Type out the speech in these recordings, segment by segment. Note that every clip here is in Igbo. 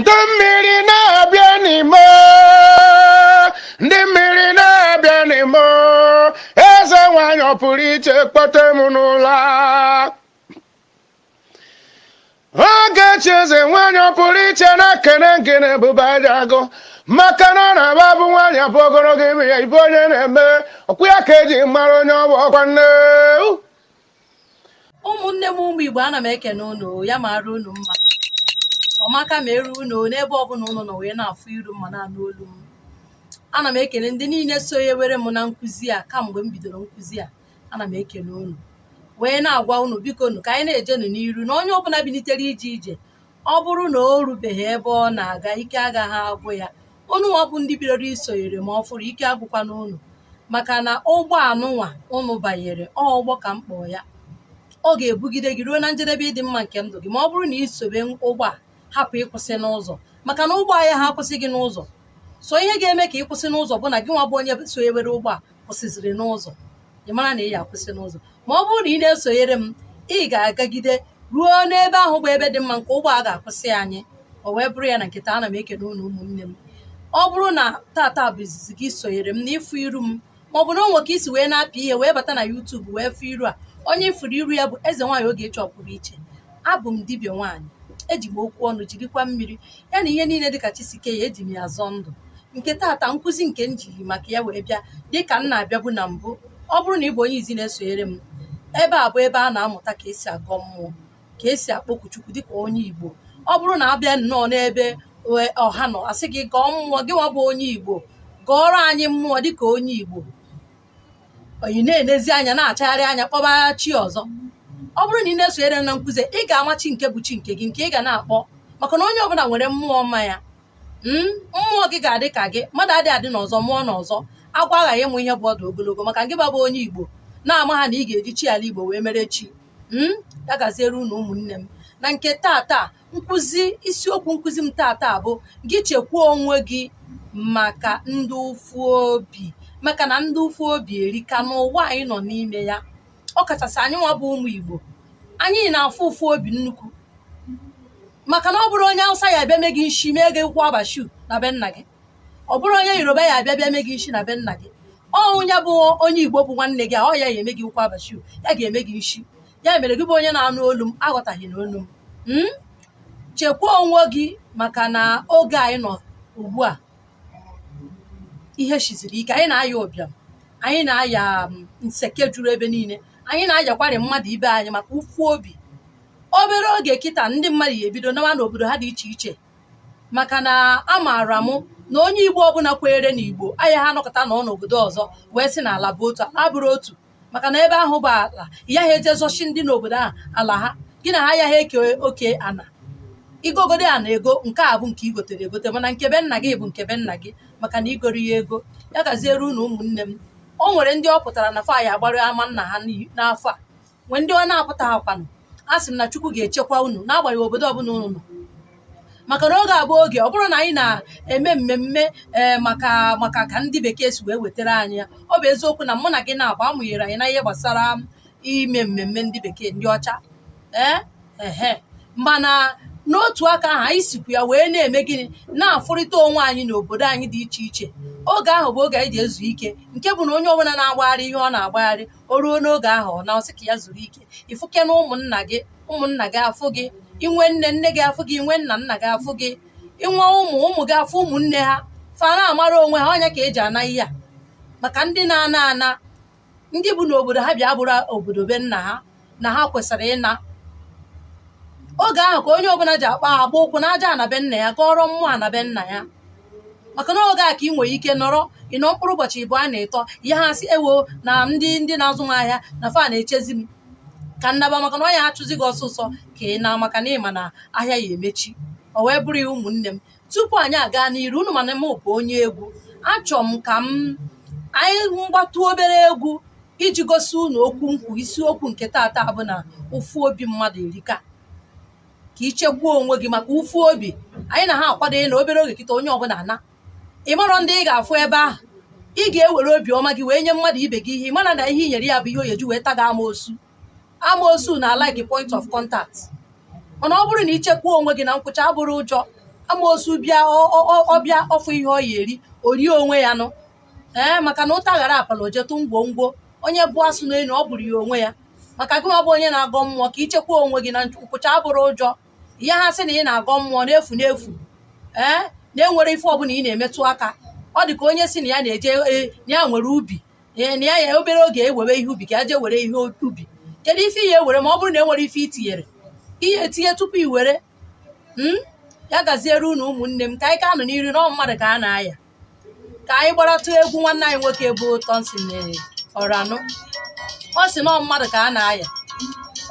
ndị mmiri na-abịa n'ime ndị mmiri na-abịa n'ime eze nwanyị ọ pụrụ iche kpọte m n'ụlọ Ogechi eze nwanyị ọ pụrụ iche na-ekene nkene ebube aja agụ maka na ọ na-aba bụ nwaanyị abụ ogologo ime ya ibe onye na-eme ọkwụ ya ka eji mara onye ọ bụ ọkwa nne ụmụnne m ụmụ Igbo ana m ekene unu ya mara unu mma ọmaka ma eru unu n'ebe ọbụla unu nọ wee na-afụ iru mma na-anụ olu m ana m ekene ndị niile sonye were m na nkụzi a kamgbe m bidoro nkụzi a ana m ekene unu wee na-agwa unu biko nu ka anyị na-ejenu n'iru na onye ọbụla bilitere ije ije ọ bụrụ na o rubeghị ebe ọ na-aga ike agaghị agwụ ya unu ọ bụ ndị bidoro isonyere ma ọ fụrụ ike agwụkwa n'unu maka na ụgbọ anụnwa unu banyere ọgbọ ka m kpọọ ya ọ ga-ebugide gị ruo na njedebe ịdị mma nke ndụ gị ma ọ bụrụ na isobe ụgbọ a hapụ ịkwụsị n'ụzọ maka na ụgbọ ahịa ha akwụsị gị n'ụzọ so ihe ga-eme ka ịkwụsị n'ụzọ bụ na gị nwa bụ onye sonyewere ụgbọ a kwụsịziri n'ụzọ ị mara na ị ya akwụsị n'ụzọ ma ọ bụrụ na ị na-esonyere m ị ga-agagide ruo n'ebe ahụ bụ ebe dị mma nke ụgbọ a ga-akwụsị anyị o wee bụrụ ya na nkịta ana m ekene unu ụmụnne m ọ bụrụ na tata bụ izizi gị sonyere m na ịfụ iru m ma ọ bụ na o nwe ka isi wee na-apị ihe wee bata na YouTube wee fụ iru a onye ifuru iru ya bụ eze nwaanyị Ogechi ọ pụrụ iche abụ m dibịa nwaanyị eji m okwu ọnụ jirikwa mmiri ya na ihe niile dịka Chisike ya eji m ya zọọ ndụ nke tata nkụzi nke m jiri maka ya wee bịa dịka m na-abịabu na mbụ ọ bụrụ na ị bụ onye izi na-esonyere m ebe a bụ ebe a na-amụta ka esi agọ mmụọ ka esi akpọku Chukwu dịka onye Igbo ọ bụrụ na abịa nnọọ n'ebe ọha nọ asị gị gọọ mmụọ gị nwa bụ onye Igbo gọọrọ anyị mmụọ dịka onye Igbo oyi na-enezi anya na-achagharị anya kpọba chi ọzọ ọ bụrụ na ị na-esonyere na nkụzi ị ga-ama chi nke bụ chi nke gị nke ị ga na-akpọ maka na onye ọbụla nwere mmụọ ọma ya mmụọ gị ga-adị ka gị mmadụ adị n'ọzọ mmụọ n'ọzọ agwa aghaghị ịmụ ihe bụ ọdụ ogologo maka gị babụ onye Igbo na-ama ha na ị ga-eji chi ala Igbo wee mere chi ya gaziere unu ụmụnne m na nke tata nkụzi isiokwu nkụzi m tata bụ gị chekwaa onwe gị maka ndị ụfụ obi maka na ndị ụfụ obi erika n'ụwa anyị nọ n'ime ya ọ kachasị anyị nwa bụ ụmụ Igbo anyị na-afụ ụfụ obi nnukwu maka na ọ bụrụ onye Hausa ya abịa mee gị nshi mee gị ụkwụ abashu na be nna gị ọ bụrụ onye Yoruba ya abịa bịa mee gị nshi na be nna gị onye bụ onye Igbo bụ nwanne gị ọ ya eme gị ụkwụ abashu ya ga-eme gị nshi ya mere gị bụ onye na-anụ olu m aghọtaghị na olu m chekwaa onwe gị maka na oge anyị nọ ugbu a ihe shiziri ike anyị na-aya ụbịam anyị na-aya nseke juru ebe niile anyị na-ayakwari mmadụ ibe anyị maka ụfụ obi obere oge kịta ndị mmadụ ya ebido nawa n'obodo ha dị iche iche maka na amaara m na onye Igbo ọbụla kwenyere na Igbo anya ha nọkọta nọ n'obodo ọzọ wee sị na ala bụ otu ala bụrụ otu maka na ebe ahụ bụ ala ya ha eje zọchi ndị n'obodo ahụ ala ha gị na ha ya ha eke oke ana igogode a na ego nke a bụ nke igotere egote mana nke be nna gị bụ nke be nna gị maka na igoro ya ego ya gaziere unu ụmụnne m o nwere ndị ọ pụtara na fa ya agbara ama nna ha n'afọ a nwee ndị ọ na-apụta akwanụ a sị m na Chukwu ga-echekwa unu n'agbanyeghị obodo ọbụla unu nọ maka na oge abụọ oge ọ bụrụ na anyị na-eme mmemme maka ka ndị bekee si wee wetara anyị ya ọ bụ eziokwu na mụ na gị na-agba amụnyere anyị na ihe gbasara ime mmemme ndị bekee ndị ọcha mana n'otu aka ahụ anyị sikwu ya wee na-eme gịnị na-afụrịta onwe anyị n'obodo anyị dị iche iche oge ahụ bụ oge anyị ji ezu ike nke bụ na onye ọbụla na-agbagharị ihe ọ na-agbagharị o ruo n'oge ahụ ọ na-ọsị ka ya zuru ike ifuke na ụmụnna gị afụ gị inwe nne gị afụ gị inwe nna gị afụ gị inwe ụmụ gị afụ ụmụnne ha fa na-amara onwe ha ọnya ka eji ana ihe a maka ndị na-ana ndị bụ n'obodo ha bịa bụrụ obodo be nna ha na ha kwesịrị ịna oge ahụ ka onye ọbụla ji akpa agba ụkwụ na aja anabe nna ya gọrọ mmụọ anabe nna ya maka na oge a ka ị nwere ike nọrọ ịnọ mkpụrụ ụbọchị ịbụ a na-etọ ihe ha si ewo na ndị na-azụ m ahịa na fa na-echezi m ka nnaba maka na ọnya achụzi gị ọsụsọ ka ị na maka na ịma na ahịa ya emechi o wee bụrụ ya ụmụnne m tupu anyị aga n'iru unu mana m bụ onye egwu achọ m ka anyị mgbatụ obere egwu iji gosi unu okwu nkwu isiokwu nke tata bụ na ụfụ obi mmadụ erika ka ichekwuo onwe gị maka ụfụ obi anyị na ha akwadoghị na obere oge kịta onye ọbụla ana ịmarọ ndị ị ga-afụ ebe ahụ ị ga-ewere obi ọma gị wee nye mmadụ ibe gị ihe ịmara na ihe i nyere ya bụ ihe oyeju wee taga amoosu na like point of contact mana ọ bụrụ na ichekwuo onwe gị na nkwụcha abụrụ ụjọ amoosu bịa ọbịa ọfụ ihe ọ ya eri orie onwe ya nụ maka na ụta ghara apala ojetụ ngwongwo onye bụ asụ n'elu ọ bụrụ ya onwe ya maka gị ọ bụ onye na-agọ mmụọ ka ichekwa onwe gị na nkwụcha abụrụ ụjọ ihe ha sị na ị na-agọ mmụọ n'efu na-enwere ife ọbụla ị na-emetụ aka ọ dị ka onye si na ya na-eje na ya nwere ubi na ya obere oge ewere ihe ubi ka ya jee were ihe ubi kedu ife ihe ewere ma ọ bụrụ na enwere ife itinyere ihe etinye tupu i were ya gaziere unu ụmụnne m ka anyị ka nọ n'iru na mmadụ ka a na-aya ka anyị gbaratụ egwu nwanne anyị nwoke bụ Thompson Oranụ ọ sị na mmadụ ka a na-aya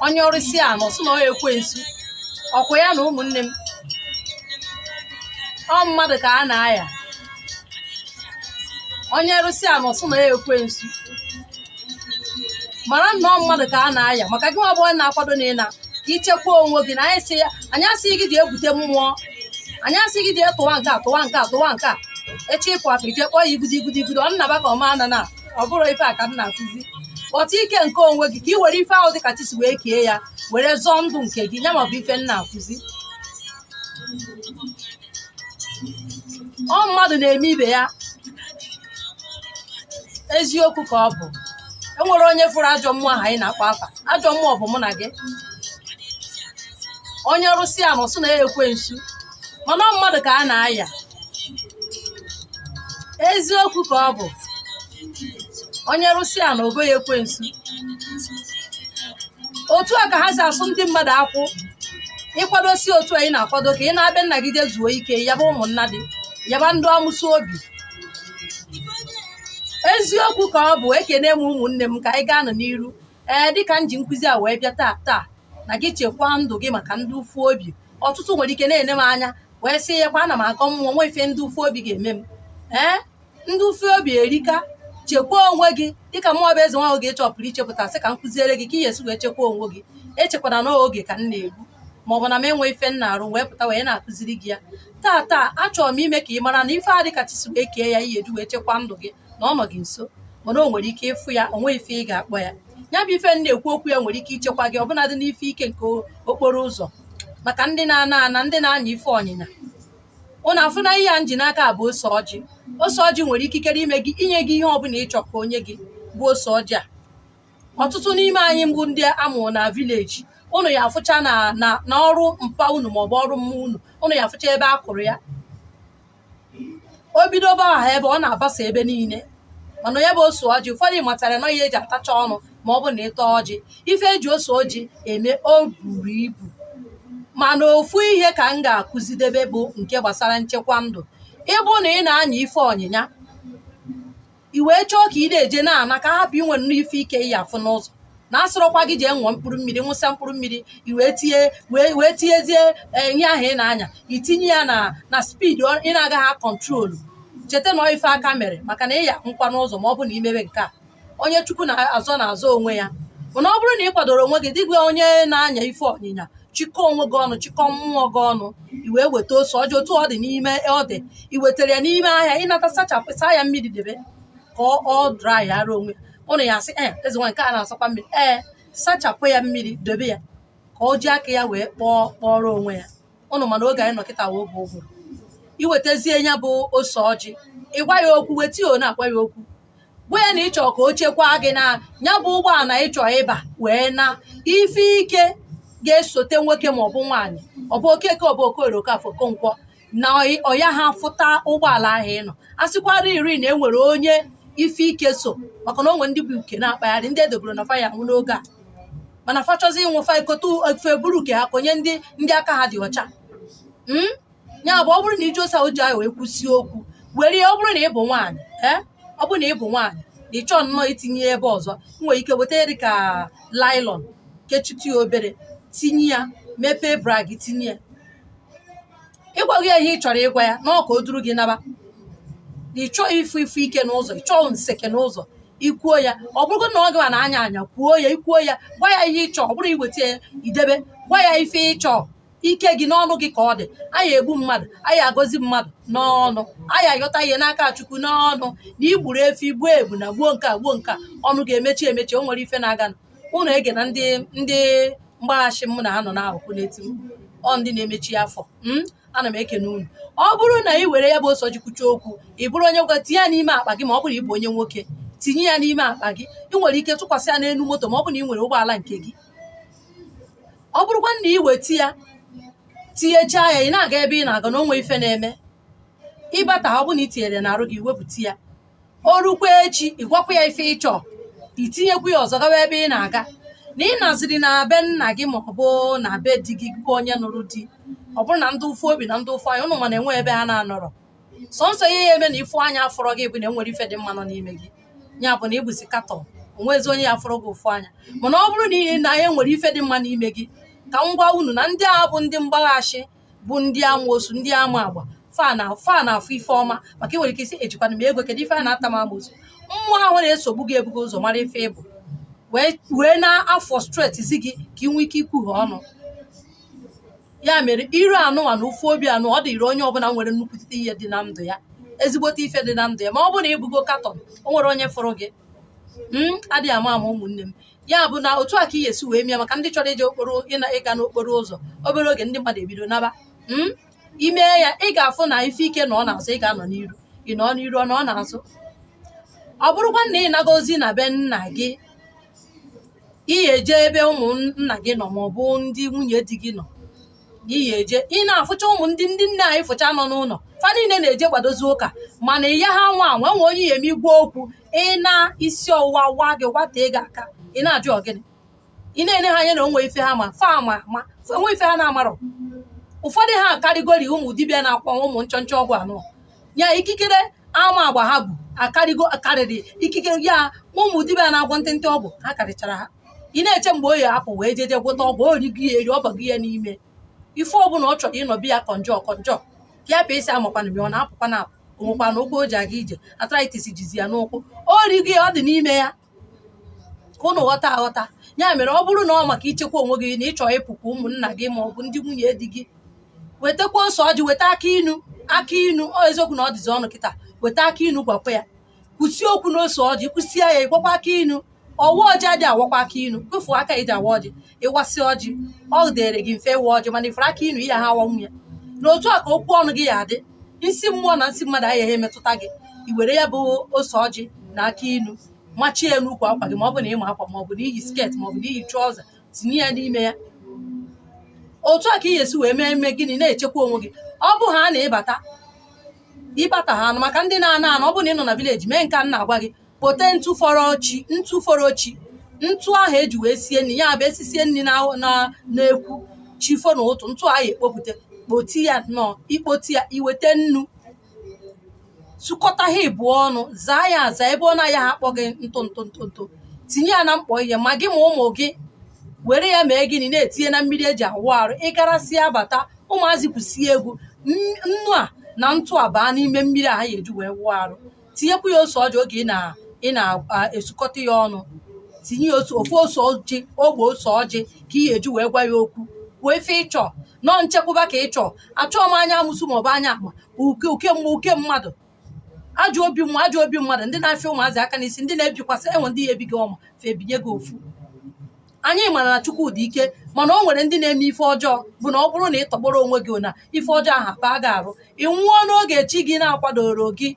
onye ọrụsi anọ sị na ọ ekwensu ọkwa ya na ụmụnne m ọ mmadụ ka a na-aya onye rụsi anọ sị na ya ekwensu mara na ọ mmadụ ka a na-aya maka gị nwa bụ onye na-akwado na ịna ka ichekwa onwe gị na anyị sị ya anyị asịghị gị ji ebute mmụọ anyị asịghị gị ji etụwa nke a tụwa nke a tụwa nke a echi ịpụ apụ ije kpọọ ya igudi ọ nnaba ka ọma ana na ọ bụrụ ife a ka m na-akụzi kpọta ike nke onwe gị ka ị were ife ahụ dị ka chisi wee kee ya were zọọ ndụ nke gị ya maọbụ ife m na-akụzi ọ mmadụ na-eme ibe ya eziokwu ka ọ bụ enwere onye fụrụ ajọ mmụọ ahụ anyị na-akpọ afa ajọ mmụọ bụ mụ na gị onye rụsi anọ sị na ya ekwensu mana ọ mmadụ ka a na-aya eziokwu ka ọ bụ onye rụsi anọ ogo ya ekwensu otu a ka ha si asụ ndị mmadụ akwụ ịkwadosi otu a ị na-akwado ka ị na-abịa nna gị zuo ike yaba ụmụnna dị yaba ndị ọmụsụ obi eziokwu ka ọ bụ ekene m ụmụnne m ka anyị gaa nọ n'iru dịka m ji nkụzi a wee bịa taa na gị chekwaa ndụ gị maka ndị ụfụ obi ọtụtụ nwere ike na-ene m anya wee sị ya kwa ana m agọ mmụọ nwa ife ndị ụfụ obi ga-eme m ndị ụfụ obi erika chekwaa onwe gị dịka mmụọ bụ eze nwa oge chọpụrụ ichepụta sị ka m kụziere gị ka ị ga-esi wee chekwaa onwe gị echekwana n'oge ka m na-egbu maọbụ na m enwe ife m na-arụ wee pụta wee na-akụziri gị ya taa achọrọ m ime ka ị mara na ife a dịka chisi wee kee ya ihe edu wee chekwaa ndụ gị na ọ nọ gị nso mana o nwere ike ịfụ ya onwe ife ị ga-akpọ ya ya bụ ife m na-ekwu okwu ya nwere ike ichekwa gị ọbụnadị n'ife ike nke okporo ụzọ maka ndị na-ana ndị na-anya ife ọnyịnya ụnụ afụ na ihe ya nji n'aka bụ ose ọjị nwere ikikere inye gị ihe ọbụla ịchọ ka onye gị bụ ose ọjị a ọtụtụ n'ime anyị mbụ ndị amụrụ na vileji ụnụ ya afụcha na ọrụ mpa unu maọbụ ọrụ mma ụnụ ya afụcha ebe a kụrụ ya o bido gbaha ebe ọ na-abasa ebe niile mana ya bụ ose ọjị ụfọdụ matara na ihe eji atacha ọnụ ma ọ bụ na ịta ọjị ife eji ose ọjị eme o buru ibu mana ofu ihe ka m ga-akụzidebe bụ nke gbasara nchekwa ndụ ịbụ na ị na-anya ife ọnyịnya i wee chọọ ka ị na-eje na-ana ka hapụ inwe nnọọ ife ike iyi afụ n'ụzọ na asọrọkwa gị jee ṅụọ mkpụrụ mmiri nwụsa mkpụrụ mmiri i wee tinyezie ihe ahụ ị na-anya itinye ya na spidi ị na-agaghị akọntrolu cheta na ife aka mere maka na ị ya nkwa n'ụzọ ma ọ bụ na imebe nke a onye chukwu na-azọ onwe ya mana ọ bụrụ na ị kwadoro onwe gị dịgwa onye na-anya ife ọnyịnya chịkọ onwe gị ọnụ chịkọ mmụọ gị ọnụ i wee weta ose ọjị otu ọ dị n'ime i wetara ya n'ime ahịa ịnata sachapụsa ya mmiri debe ka ọ dry ara onwe ụnụ ya asị eze nwa nke a na-asakwa mmiri sachapụ ya mmiri dobe ya ka o ji aka ya wee kpọrọ onwe ya ụnụ mana oge anyị nọkịta wee bụ ụgwụrụ iwetazie ya bụ ose ọjị ịgwa ya okwu weta ya na-agwa ya okwu gwa ya na ịchọ ka o chekwaa gị na ya bụ ụgbọala ịchọ ịba wee na ife ike ga-esote nwoke maọbụ nwaanyị ọ bụ okeke ọ bụ okorie okafọ Okonkwo na ọya ha fụta ụgbọala ahụ ịnọ a sịkwara iri na enwere onye ife ike so maka na onwe ndị bụ uke na-akpagharị ndị edobere na faya nwụ n'oge a mana fachọzi ịnwụfa ikote ofe buru uke ha konye ndị aka ha dị ọcha ya bụ ọ bụrụ na iji ose oji ahụ wee kwụsie okwu were ya ọ bụrụ na ị bụ nwaanyị ọ bụrụ na ị bụ nwaanyị na ị chọọ nnọọ itinye ebe ọzọ nwere ike weta dị ka lailọn kechiti obere tinye ya mepee bra gị tinye ya ịgwa gị ihe ị chọrọ ịgwa ya na ọ ka o duru gị naba na ịchọọ ifu ike n'ụzọ ịchọọ nseke n'ụzọ ikwuo ya ọ bụrụ na ọ gị na anya kwuo ya ikwuo ya gwa ya ihe ịchọ ọ bụrụ iweta ya idebe gwa ya ife ịchọ ike gị n'ọnụ gị ka ọ dị anyị egbu mmadụ anyị agọzi mmadụ n'ọnụ anyị ayọta ihe n'aka Chukwu n'ọnụ na igburu efi gbuo egbu na gbuo nke ọnụ ga-emechi emechi o nwere ife na-aga ụnụ ege na ndị mgbaghachi m na anọ n'akụkụ n'eti ọ ndị na-emechi afọ ana m ekene unu. Ọ bụrụ na ị were ya bụ ose ọjị kwuchie okwu ị bụrụ onye nwoke tinye ya n'ime akpa gị, ma ọ bụrụ ị bụ onye nwoke tinye ya n'ime akpa gị. Ị nwere ike tụkwasị ya n'elu moto ma ọ bụ na ị nwere ụgbọala nke gị. Ọ bụrụkwa na ị weta ya tinyechaa ya ị na-aga ebe ị na-aga na onwe ife na-eme ịbata, ọ bụ na ị tinyere na arụ gị wepụta ya, o rukwa echi ị gwakwa ya ife ịchọ itinyekwu ya ọzọ gawa ebe ị na-aga. Na ị naziri na be nna gị ma ọ bụ na be di gị bụ onye nụrụ di, ọ bụrụ na ndị ụfụ obi na ndị ụfụ anya ụnụ ma na-enwe ebe ha na-anọrọ, sọnsọ ihe ya eme na ịfụ anya afọrọ gị bụ na enwere ife dị mma nọ n'ime gị, ya bụ na ịbụzi katọn onwezi onye ya afọrọ gị ụfụ anya. Mana ọ bụrụ na ihe na ya nwere ife dị mma n'ime gị, ka m gwa unu na ndị a bụ ndị mgbaghachi, bụ ndị amoosu, ndị ama agba fa na-afụ ife ọma, maka ị nwere ike isi ejikwana m ego kedu ife a na-ata m amoosu. Mmụọ ahụ na-esogbu gị ebugo ụzọ mara ife ịbụ wee na-afọ stretizi gị ka ị nwee ike ikwughe ọnụ. Ya mere iru anụnwa na ụfụ obi anụ ọ dịrị onye ọbụla nwere nnukwute ihe dị na ndụ ya, ezigbote ife dị na ndụ ya. Ma ọ bụrụ na ịbụgo katọn o nwere onye fụrụ gị adịghị ama ụmụnne m. Ya bụ na otu a ka ị ga-esi wee mịa maka ndị chọrọ ịga n'okporo ụzọ obere oge ndị mmadụ ebido naba. Ime ya ị ga-afụ na ife ike na ọ na-azụ, ị ga-anọ n'iru, ị nọ n'iru ọ na ọ na-azụ. Ọ bụrụkwa na ị naga ozi na be nna gị, ị eje ebe ụmụnna gị nọ ma ọ bụ ndị nwunye di gị nọ, ị eje ị na-afụcha ụmụ ndị nne anyị fụcha nọ n'ụlọ fa niile na-eje gbadozi ụka, mana ya ha nwa enwe onye ya eme igwe okwu ị na isi ọwụwa wa gị wata ego aka ị na-ajụ ọgịnị, ị na-ene ha anya na onwe ife ha ma fa enwe ife ha na-amarọ. Ụfọdụ ha akarịgori ụmụ dibịa na-akwa ụmụ nchọnchọ ọgwụ anụ ya ikikere ama agba ha bụ akarịrị ikikere ya ụmụ dibịa na-agwọ ntịntị ọgwụ ha karịchara ha. Ị na-eche mgbe oyi apụ wee jeje gwụta ọgwụ origi ya eri ọbago ya n'ime ife ọbụla ọ chọrọ ịnọbi ya kọnjọ ka ya pa esi amakwana ọ na-apụkwa na apụ onwekwa na ụkwụ o ji aga ije atraitis jizi ya n'ụkwụ origi ya ọ dị n'ime ya ka ụnụ ghọta aghọta. Ya mere ọ bụrụ na ọ maka ichekwa onwe gị na ịchọ ịpụkwa ụmụnna gị ma ọ bụ ndị nwunye di gị, wetakwa ose ọjị, weta aka inu ọ eziokwu na ọ dịzi ọnụ kịta, weta aka inu gwakwa ya, kwụsie okwu na ose ọjị, kwụsie ya ịgwakwa aka inu. Ọwa ọjị adị awakwa aka inu, kwefuo aka iji awa ọjị, ịwasị ọjị ọ dịrị gị mfe ịwa ọjị, mana ifere aka inu ya ha awanwu ya. Na otu a ka okwu ọnụ gị ya adị, nsị mmụọ na nsị mmadụ agaghị emetụta gị. I were ya bụ ose ọjị na aka inu machie ya n'ukwu akwa gị ma ọ bụ na ịma akwa ma ọ bụ na iyi sket ma ọ bụ na iyi trọza, tinye ya n'ime ya. Otu a ka ị ga-esi wee mee gịnị na-echekwa onwe gị. Ọ bụ ha na ịbata ha anụ maka ndị na-ana anụ, ọ bụ na ị nọ na vileji mee nke a na-agwa gị, pote ntụ fọrọ chi ntụ ahụ eji wee sie nri, ya bụ esisie nri na-ekwu chifo na ụtụ ntụ ahụ ekpopụta kpoti ya nọọ ikpoti ya iweta nnu sụkọta ha ịbụọ ọnụ zaa ya aza ebe ọ na-ya ha akpọ gị ntụ tinye ya na mkpọ ihe ma gị ma ụmụ gị were ya mee gịnị na-etinye na mmiri eji awụ arụ. Ịgarasị abata ụmụazị kwụsie egwu nnu a na ntụ a baa n'ime mmiri a ha ga-eji wee wụọ arụ. Tinyekwu ya ose ọjị oge ị na-esukọta ya ọnụ, tinye ya ofu ose ọjị ogbe ose ọjị ka ị ga-eji wee gwa ya okwu wee ife ịchọ nọọ nchekwaba ka ịchọ. Achọọ m anya amụsụ maọbụ anya akpa uke mmadụ ajọ obi mmadụ ndị na-afịa ụmụazị aka n'isi, ndị na-ebikwasị enwe ndị ya ebighị ọma fa ebinye gị ofu. Anyị mara na Chukwu dị ike, mana o nwere ndị na-eme ife ọjọọ bụ na ọ bụrụ na ị tọgbọrọ onwe gị na ife ọjọọ ahụ baa gị arụ, ị nwụọ n'oge chi gị na-akwadoro gị.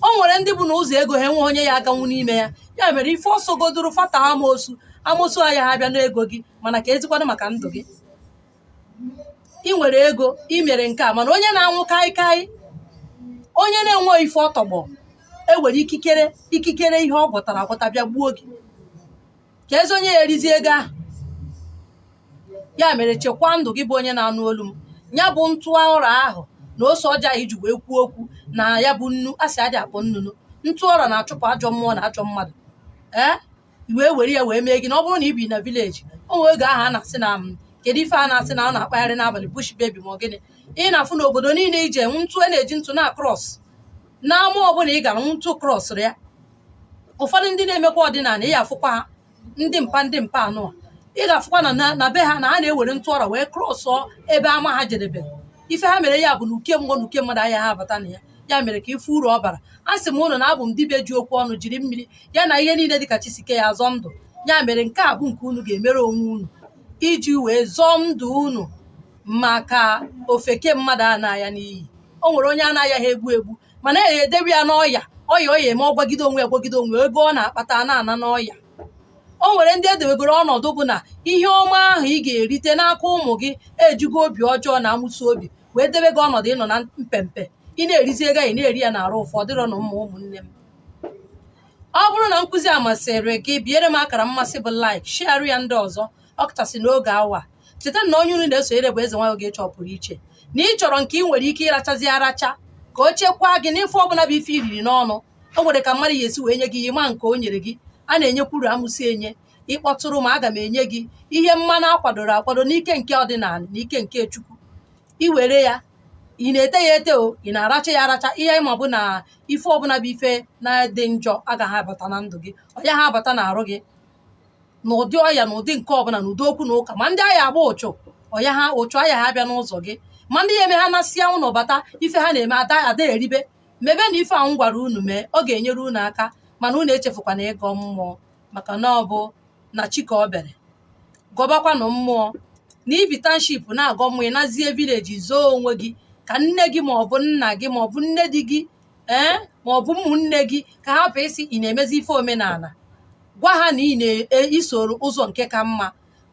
O nwere ndị bụ na ụzọ ego ha enwe onye ya aganwu n'ime ya. Ya mere ife ọsọ godoro fata amoosu anya ha bịa n'ego gị, mana ka ezikwana maka ndụ gị. Ị nwere ego ị mere nke a, mana onye na-anwụ kaikai, onye na-enwe ife ọtọgbọ ewere ikikere ihe ọ gwọtara agwọta bịa gbuo gị, ka ezi onye ya erizi ego ahụ. Ya mere chekwaa ndụ gị bụ onye na-anụ olu m. Ya bụ ntụ ọra ahụ na ose ọjị ahụ iji wee kwuo okwu na ya bụ nnu asị adị akpọ nnụnụ. Ntụ ọra na-achụpụ ajọ mmụọ na ajọ mmadụ. Wee were ya wee mee gị na ọ bụrụ na ị bi na vileji, o nwee oge ahụ a na-asị na kedu ife a na-asị na ọ na-akpagharị n'abalị bush bebi ma ọ gịnị. Ị na-afụ na obodo niile ije ntụ na-eji ntụ na-akrọs n'ama ọbụla ị gara ntụ krọsụrụ ya. Ụfọdụ ndị na-emekwa ọdịnala ị ga-afụkwa ha ndị mpa anụwa, ị ga-afụkwa na be ha na ha na-ewere ntụ ọra wee krọsụọ ebe ama ha jedebere. Ife ha mere ya bụ na uke mmadụ anya ha abata na ya. Ya mere ka ife uru ọ bara. A sị m ụnụ na abụ m dibịa ji okwu ọnụ jiri mmiri ya na ihe niile dịka Chisike ya zọọ ndụ. Ya mere nke a bụ nke unu ga-emere onwe unu iji wee zọọ ndụ unu maka ofeke mmadụ a na-aya n'iyi. O nwere onye a na-ayaghị egbu mana edewe ya n'ọya ọya eme ọgwagide onwe ego ọ na-akpata na-ana n'ọya. O nwere ndị edewegoro ọnọdụ bụ na ihe ọma ahụ ị ga-erite n'aka ụmụ gị ejigo obi ọjọọ na amụsị obi wee debe gị ọnọdụ ịnọ na mpempe ị na-erizi ego anyị na-eri ya n'arụ ụfọdụ na ụmụnne m. Ọ bụrụ na nkụzi a masịrị gị biere m akara mmasị bụ like, share ya ndị ọzọ ọkachasị n'oge awa. Cheta na onye unu na-esonyere bụ eze nwa oge chọpụrụ iche na ị chọrọ nke ị nwere ike ịrachazi aracha ka o chekwaa gị n'ife ọbụla bụ ife iriri n'ọnụ. O nwere ka mmadụ ya esi wee nye gị ihe ma nke o nyere gị a na-enyekwuru amụsị enye. Ịkpọtụrụ m aga m enye gị ihe mmanụ akwadoro akwado n'ike nke ọdịnala na ike nke Chukwu. I were ya ị na-ete ya ete o ị na-aracha ya aracha ihe ịma bụ na ife ọbụla bụ ife na-adị njọ agaghị abata na ndụ gị. Ọya ha abata na arụ gị n'ụdị ọya na ụdị nke ọbụla na ụdị okwu na ụka. Ma ndị agha agba ụchụ ụchụ aya ha abịa n'ụzọ gị. Ma ndị ya eme ha nasịa ụnụ bata ife ha na-eme ada eribe mebe na ife ahụ gwara unu mee ọ ga-enyere unu aka. Mana unu echefukwana ịgọ mmụọ maka na ọ bụ na chi ka ọ bere. Gọbakwanụ mmụọ na ibi township na-agọ mmụọ ịnazie vileji zoo onwe gị ka nne gị maọbụ nna gị maọbụ nne di gị maọbụ ụmụnne gị ka hapụ isi ị na-emezi ife omenala. Gwa ha na ị na-isoro ụzọ nke ka mma.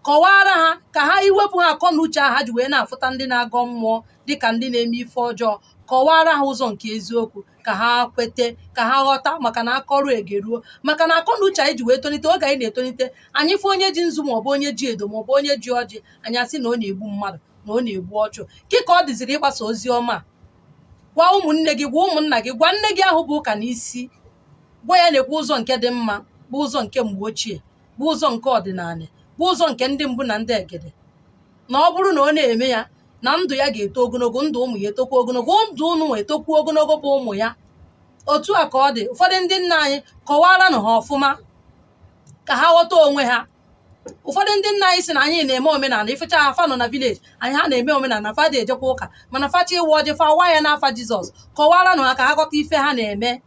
Kọwara ha ka ha iwepụ ha akọ na uche ha ji wee na-afụta ndị na-agọ mmụọ dịka ndị na-eme ife ọjọọ. Kọwara ha ụzọ nke eziokwu ka ha kwete ka ha ghọta maka na akọrụ egeruo maka na akọ na uche anyị ji wee tonite oge anyị na-etonite anyị fụ onye ji nzu maọbụ onye ji edo maọbụ onye ji ọjị anyị asị na ọ na-egbu mmadụ na ọ na-egbu ọchụ. Ka ọ dịziri ịgbasa ozi ọma gwa ụmụnne gị gwa ụmụnna gị gwa nne gị ahụ bụ ụka n'isi gwa ya na-ekwu ụzọ nke dị mma bụ ụzọ nke mgbe ochie bụ ụzọ nke ọdịnala bụ ụzọ nke ndị mbụ na ndị egede na ọ bụrụ na ọ na-eme ya na ndụ ya ga-eto ogologo ndụ ụmụ ya etokwa ogologo ndụ unu etokwu ogologo bụ ụmụ ya. Otu a ka ọ dị ụfọdụ ndị nna anyị kọwara na ha ọfụma ka ha ghọta onwe ha. Ụfọdụ ndị nna anyị si na anyị na-eme omenala ifecha ha fa nọ na vileji anyị ha na-eme omenala fada ejekwa ụka mana facha ịwa ọjị fa wa ya n'afa Jizọs. Kọwara na ha ka ha ghọta ife ha na-eme.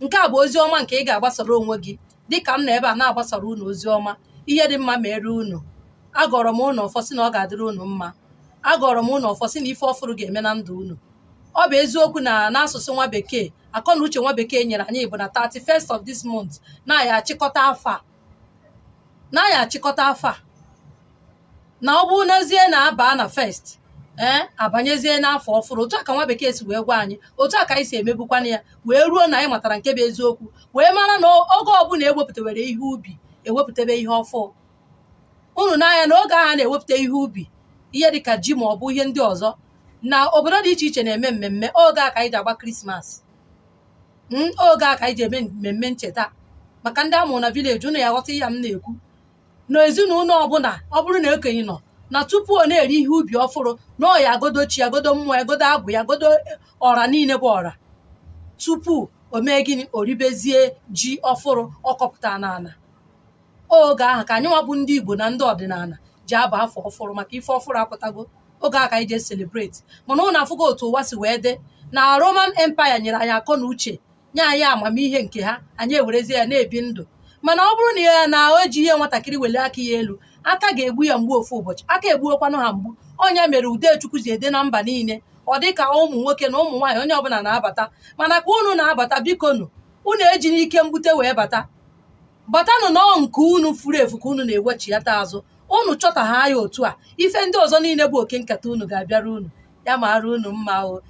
Nke a bụ ozi ọma nke ị ga-agbasara onwe gị dịka m na ebe a na-agbasara unu ozi ọma. Ihe dị mma mere unu. Agọrọ m unu ọfọ si na ọ ga-adịrị unu mma. Agọrọ m unu ọfọ si na ife ọfụrụ ga-eme na ndụ unu. Ọ bụ eziokwu na n'asụsụ nwa bekee akọ na uche nwa bekee nyere anyị bụ na 31st of this month na-aya achịkọta afọ na ọ bụ n'ezie na-aba na first abanyezie n'afọ ọfụrụ. Otu a ka nwa bekee si wee gwa anyị otu a ka anyị si emebukwana ya wee ruo na anyị matara nke bụ eziokwu wee mara na oge ọbụla ewepụtawere ihe ubi ewepụtabe ihe ọfụ. Unu n'anya na oge ahụ na-ewepụta ihe ubi ihe dịka ji ma ọ bụ ihe ndị ọzọ na obodo dị iche iche na-eme mmemme. Oge a ka anyị ji agba Krismas oge a ka anyị ji eme mmemme ncheta maka ndị amụrụ na vileji. Unu ya ghọta ihe m na-ekwu na ezinụlọ ọbụla ọ bụrụ na okenye nọ na tupu ọ na-eri ihe ubi ọfụrụ na ọ ya agodo chi agodo mmụọ agodo agwụ ya agodo ọra niile bụ ọra tupu o mee gịnị o ribezie ji ọfụrụ ọ kọpụta n'ala. Oge ahụ ka anyị nwa bụ ndị Igbo na ndị ọdịnala ji aba afọ ọfụrụ maka ife ọfụrụ apụtago. Oge a ka anyị je celebrate mana ụnụ afụgo otu ụwa si wee dị na Roman Empire nyere anyị akọ na uche nye anyị amamihe nke ha anyị ewerezie ya na-ebi ndụ. Mana ọ bụrụ na ya na o ji ihe nwatakịrị wele aka ya elu aka ga-egbu ya mgbu ofu ụbọchị aka egbuokwanụ ha mgbu. Onye mere Udechukwu ji ede na mba niile ọ dị ka ụmụ nwoke na ụmụ nwaanyị onye ọbụla na-abata mana ka unu na-abata bikonu unu eji n'ike mgbute wee batanụ nọọ nke unu furu efu ka unu na-ewechiata azụ. Unu chọtagha ya otu a ife ndị ọzọ niile bụ oke nkata unu ga-abịara unu ya mara unu mma o.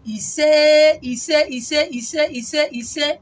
Ise ise ise ise ise ise.